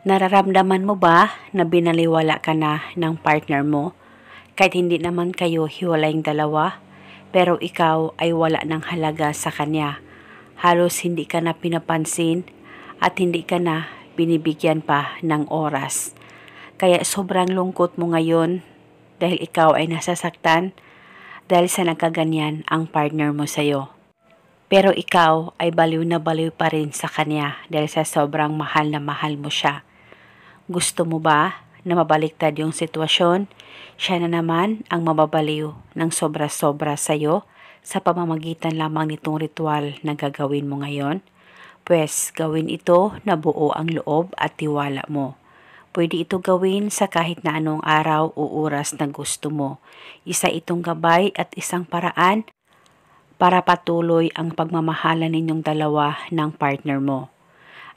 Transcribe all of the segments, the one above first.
Nararamdaman mo ba na binaliwala ka na ng partner mo? Kahit hindi naman kayo hiwalayng dalawa, pero ikaw ay wala ng halaga sa kanya. Halos hindi ka na pinapansin at hindi ka na binibigyan pa ng oras. Kaya sobrang lungkot mo ngayon dahil ikaw ay nasasaktan dahil sa nagkaganyan ang partner mo sa'yo. Pero ikaw ay baliw na baliw pa rin sa kanya dahil sa sobrang mahal na mahal mo siya. Gusto mo ba na mabaliktad yung sitwasyon? Siya na naman ang mababaliw ng sobra-sobra sa'yo sa pamamagitan lamang nitong ritual na gagawin mo ngayon? Pwes gawin ito na buo ang loob at tiwala mo. Pwede ito gawin sa kahit na anong araw o oras na gusto mo. Isa itong gabay at isang paraan para patuloy ang pagmamahalan ninyong dalawa ng partner mo.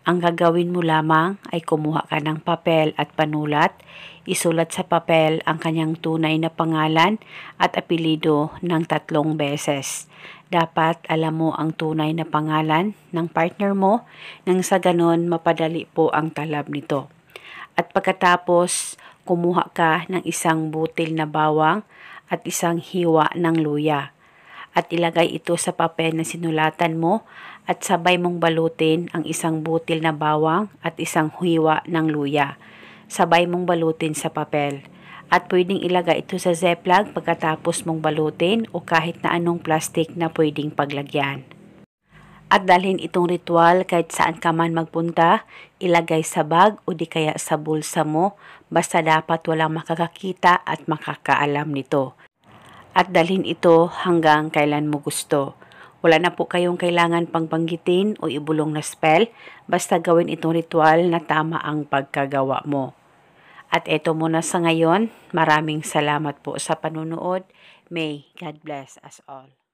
Ang gagawin mo lamang ay kumuha ka ng papel at panulat, isulat sa papel ang kanyang tunay na pangalan at apelido ng 3 beses. Dapat alam mo ang tunay na pangalan ng partner mo nang sa ganon mapadali po ang talab nito. At pagkatapos, kumuha ka ng isang butil na bawang at isang hiwa ng luya. At ilagay ito sa papel na sinulatan mo at sabay mong balutin ang isang butil na bawang at isang hiwa ng luya. Sabay mong balutin sa papel. At pwedeng ilagay ito sa ziploc pagkatapos mong balutin o kahit na anong plastic na pwedeng paglagyan. At dalhin itong ritual kahit saan ka man magpunta, ilagay sa bag o di kaya sa bulsa mo, basta dapat walang makakakita at makakaalam nito. At dalhin ito hanggang kailan mo gusto. Wala na po kayong kailangan pang banggitin o ibulong na spell, basta gawin itong ritual na tama ang pagkagawa mo. At eto muna sa ngayon, maraming salamat po sa panunood. May God bless us all.